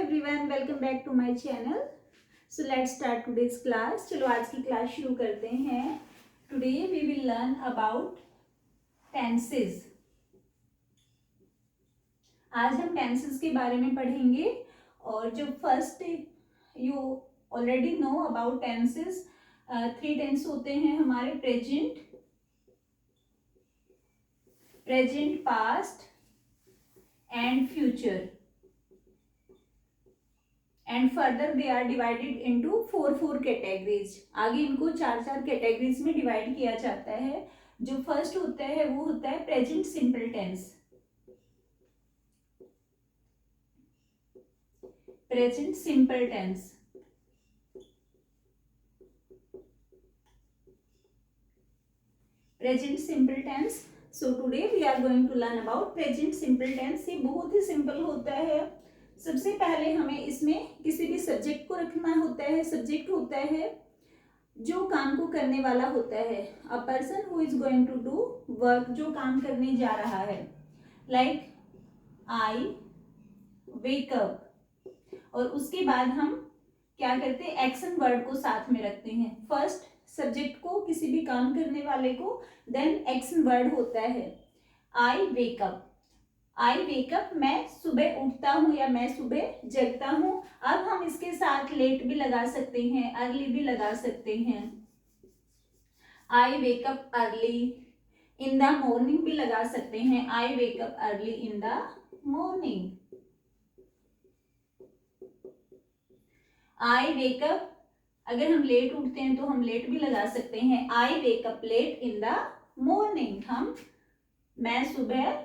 Everyone, welcome back to my channel. So let's start today's class. चलो आज की class शुरू करते हैं। Today we will learn about tenses. आज हम टेंसेस के बारे में पढ़ेंगे। और जो first, you already know about tenses. 3 tense होते हैं हमारे: present, past and future. And further they are divided into 4 categories. आगे इनको 4 कैटेगरीज में डिवाइड किया जाता है। जो फर्स्ट होता है वो होता है present simple tense. Present simple tense, present simple tense. So today we are going to learn about present simple tense. ये बहुत ही सिंपल होता है। सबसे पहले हमें इसमें किसी भी सब्जेक्ट को रखना होता है। सब्जेक्ट होता है जो काम को करने वाला होता है। A person who is going to do work, जो काम करने जा रहा है। Like I wake up. और उसके बाद हम क्या करते हैं, एक्शन वर्ड को साथ में रखते हैं। फर्स्ट सब्जेक्ट को, किसी भी काम करने वाले को, देन एक्शन वर्ड होता है आई वेक अप। आई वेकअप, मैं सुबह उठता हूँ या मैं सुबह जगता हूँ। अब हम इसके साथ लेट भी लगा सकते हैं, अर्ली भी लगा सकते हैं। I wake up early in the morning भी लगा सकते हैं। I wake up early in the morning. I wake up, अगर हम लेट उठते हैं तो हम लेट भी लगा सकते हैं। I wake up late in the morning, मैं सुबह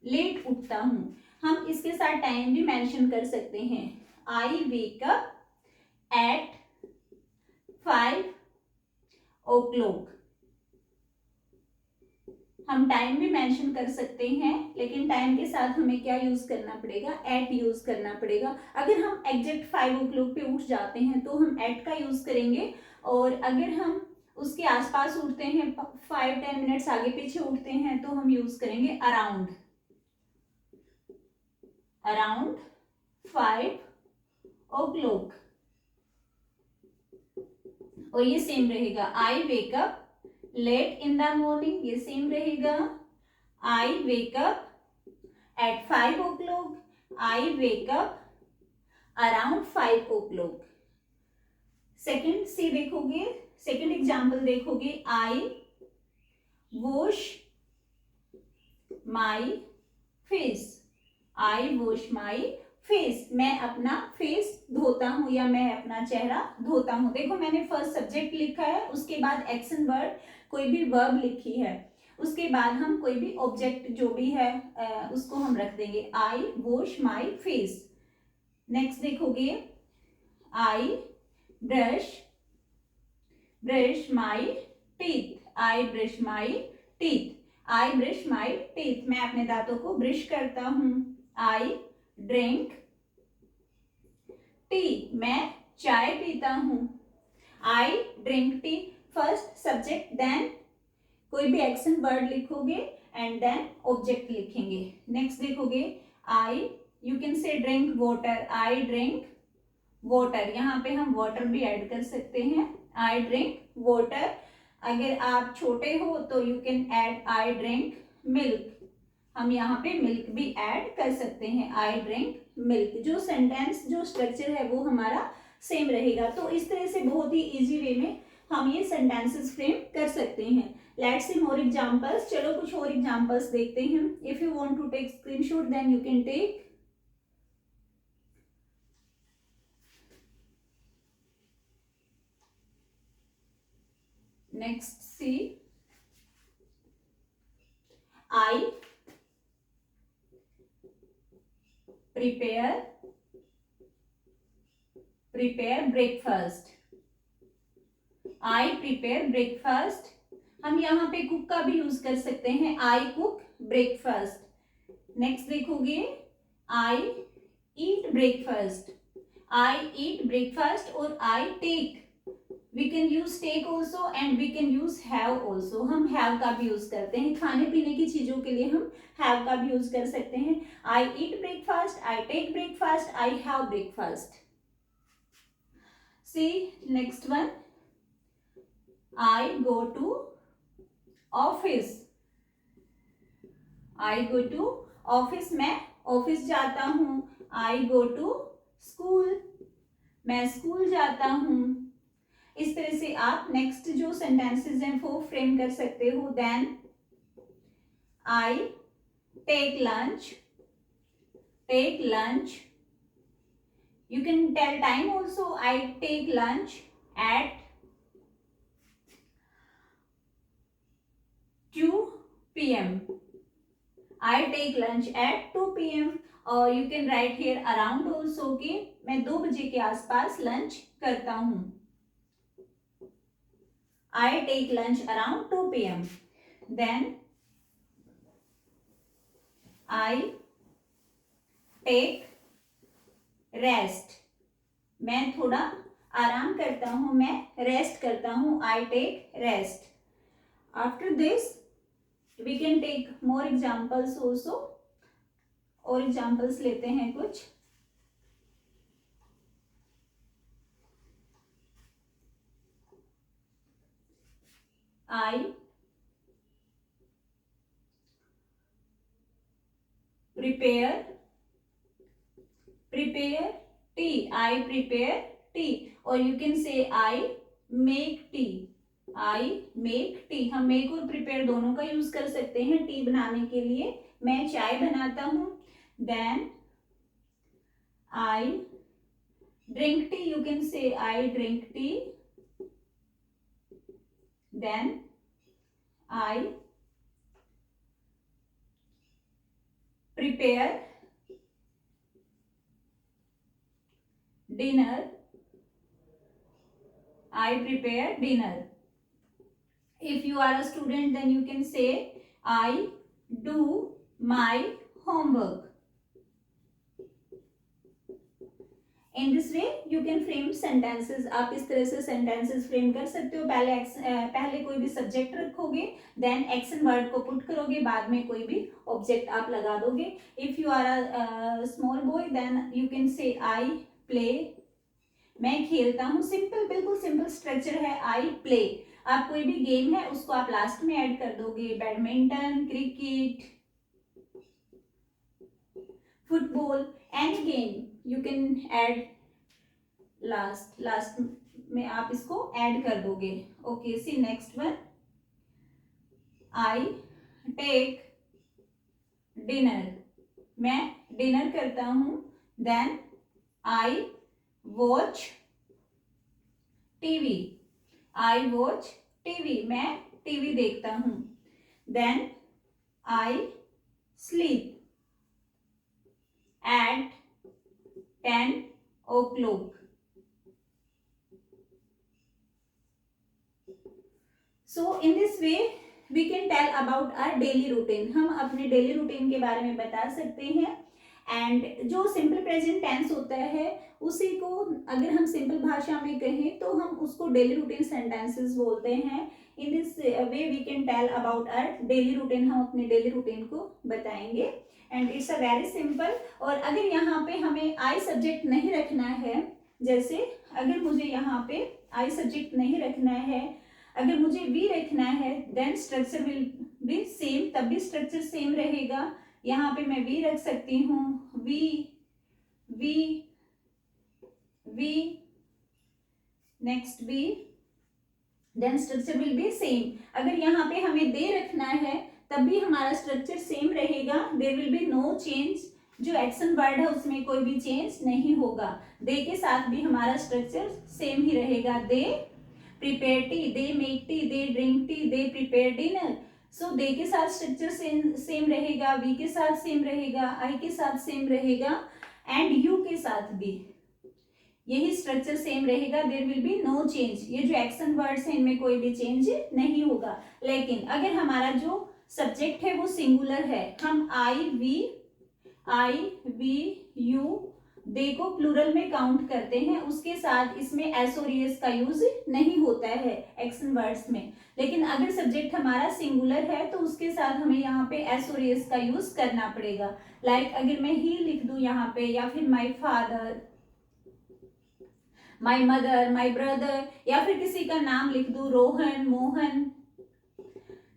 लेट उठता हूं। हम इसके साथ टाइम भी मेंशन कर सकते हैं। आई वेक अप एट 5 o'clock। हम टाइम भी मेंशन कर सकते हैं, लेकिन टाइम के साथ हमें क्या यूज करना पड़ेगा, एट यूज करना पड़ेगा। अगर हम एग्जैक्ट 5 o'clock पे उठ जाते हैं तो हम एट का यूज करेंगे। और अगर हम उसके आसपास उठते हैं, 5-10 मिनट्स आगे पीछे उठते हैं, तो हम यूज करेंगे अराउंड 5 o'clock। और ये सेम रहेगा। I wake up late in the morning, ये सेम रहेगा। I wake up at 5 o'clock, I wake up around 5 o'clock। Second सी देखोगे, सेकेंड एग्जाम्पल देखोगे, I wash my face. I wash my face, मैं अपना फेस धोता हूं या मैं अपना चेहरा धोता हूं। देखो मैंने फर्स्ट सब्जेक्ट लिखा है, उसके बाद एक्शन वर्ड, कोई भी वर्ब लिखी है, उसके बाद हम कोई भी ऑब्जेक्ट जो भी है उसको हम रख देंगे। I wash my face. Next देखोगे, I brush my teeth. I brush my teeth. I brush my teeth, मैं अपने दांतों को ब्रश करता हूं। आई ड्रिंक टी, मैं चाय पीता हूं। I drink tea, first subject, then कोई भी एक्शन वर्ड लिखोगे एंड देन ऑब्जेक्ट लिखेंगे। नेक्स्ट देखोगे, I, you can say drink water. I drink water, यहाँ पे हम वाटर भी ऐड कर सकते हैं। आई ड्रिंक वाटर। अगर आप छोटे हो तो you can add I drink milk. हम यहाँ पे मिल्क भी ऐड कर सकते हैं। आई ड्रिंक मिल्क। जो सेंटेंस, जो स्ट्रक्चर है वो हमारा सेम रहेगा। तो इस तरह से बहुत ही इजी वे में हम ये सेंटेंसेस फ्रेम कर सकते हैं। Let's see more examples. चलो कुछ और एग्जांपल्स देखते हैं। If you want to take screenshot then you can take. Next see, I prepare breakfast. I prepare breakfast, हम यहाँ पे कुक का भी यूज कर सकते हैं। I cook breakfast. नेक्स्ट देखोगे, आई ईट ब्रेकफास्ट। आई ईट ब्रेकफास्ट और I take we can use take also and we can use have also. हम हैव का भी यूज करते हैं, खाने पीने की चीजों के लिए हम हैव का भी यूज कर सकते हैं। I eat breakfast, I take breakfast, I have breakfast. See next one, I go to office, I go to office, मैं ऑफिस जाता हूँ। आई गो टू स्कूल, मैं स्कूल जाता हूँ। इस तरह से आप नेक्स्ट जो सेंटेंसेस हैं वो फ्रेम कर सकते हो। Then I take lunch, take lunch, you can tell time also, I take lunch at 2 p.m. I take lunch at 2 p.m. और you can write here around also कि मैं 2 बजे के आसपास लंच करता हूँ। I take lunch around 2 p.m. Then I take rest, मैं थोड़ा आराम करता हूँ, मैं रेस्ट करता हूँ। I take rest. After this we can take more examples also, और एग्जाम्पल्स लेते हैं कुछ। I prepare, prepare tea, I prepare tea, और you can say I make tea, I make tea. हम मेक और प्रिपेयर दोनों का यूज कर सकते हैं टी बनाने के लिए। मैं चाय बनाता हूँ। Then I drink tea, you can say I drink tea. Then I prepare dinner, I prepare dinner. If you are a student, then you can say I do my homework. In this way you can frame sentences. आप इस तरह से sentences frame कर सकते हो। पहले कोई भी सब्जेक्ट रखोगे, देन एक्शन वर्ड को पुट करोगे, बाद में कोई भी ऑब्जेक्ट आप लगा दोगे। If you are a small boy then you can say I play, मैं खेलता हूँ। सिंपल, बिल्कुल सिंपल स्ट्रक्चर है आई प्ले। आप कोई भी गेम है उसको आप लास्ट में ऐड कर दोगे, badminton, cricket, football, any game you can add last में आप इसको ऐड कर दोगे। Okay, see next one, I take dinner, मैं डिनर करता हूँ। Then I watch TV, I watch TV, मैं टीवी देखता हूँ। Then I sleep at 10 o'clock. So in this way we can tell about our daily routine. हम अपने daily routine के बारे में बता सकते हैं। एंड जो सिंपल प्रेजेंट टेंस होता है उसी को अगर हम सिंपल भाषा में कहें तो हम उसको डेली रूटीन सेंटेंसेस बोलते हैं। In this way we can tell about our daily routine, हम अपने डेली रूटीन को बताएंगे। And it's a very simple. और अगर यहाँ पे हमें आई सब्जेक्ट नहीं रखना है, जैसे अगर मुझे यहाँ पे आई सब्जेक्ट नहीं रखना है, अगर मुझे वी रखना है, then structure will be same, तब भी स्ट्रक्चर सेम रहेगा। यहाँ पे मैं वी रख सकती हूँ, V V V, next V, then structure will be same. अगर यहाँ पे हमें दे रखना है तब भी हमारा स्ट्रक्चर सेम रहेगा, there will be no change. जो एक्शन वर्ड है उसमें कोई भी चेंज नहीं होगा। दे के साथ भी हमारा स्ट्रक्चर सेम ही रहेगा। They prepare tea, they make tea, they drink tea, they prepare dinner. So they के साथ स्ट्रक्चर सेम रहेगा, वी के साथ सेम रहेगा, आई के साथ सेम रहेगा, एंड यू के साथ भी यही स्ट्रक्चर सेम रहेगा। There will be no change. ये जो एक्शन वर्ड्स हैं इनमें कोई भी चेंज नहीं होगा। लेकिन अगर हमारा जो सब्जेक्ट है वो सिंगुलर है, हम आई वी यू दे को प्लूरल में काउंट करते हैं, उसके साथ इसमें एस और एस का यूज नहीं होता है एक्शन वर्ड्स में। लेकिन अगर सब्जेक्ट हमारा सिंगुलर है तो उसके साथ हमें यहाँ पे एस और एस का यूज करना पड़ेगा। लाइक अगर मैं ही लिख दूं यहाँ पे, या फिर my father, my mother, my brother, या फिर किसी का नाम लिख दूं रोहन, मोहन,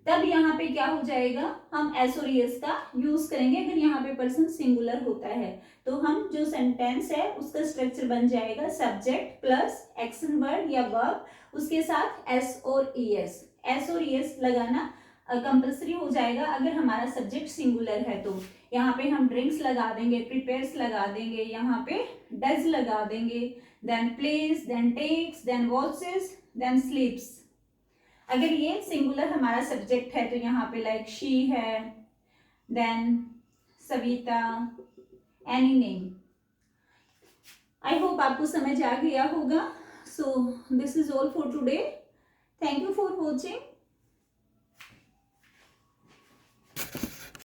तब यहाँ पे क्या हो जाएगा, हम एस और एस का यूज करेंगे अगर यहाँ पे पर्सन सिंगुलर होता है। तो हम जो सेंटेंस है उसका स्ट्रक्चर बन जाएगा सब्जेक्ट प्लस एक्शन वर्ड या वर्ब, उसके साथ एस और ईएस। एस और ईएस लगाना कंपल्सरी हो जाएगा अगर हमारा सब्जेक्ट सिंगुलर है। तो यहाँ पे हम ड्रिंक्स लगा देंगे, प्रिपेयर्स लगा देंगे, यहाँ पे डज लगा देंगे, then plays, then takes, then watches, then sleeps. अगर ये सिंगुलर हमारा सब्जेक्ट है तो यहाँ पे लाइक शी है, then Savita, any name. I hope आपको समझ आ गया होगा। So this is all for today. Thank you for watching.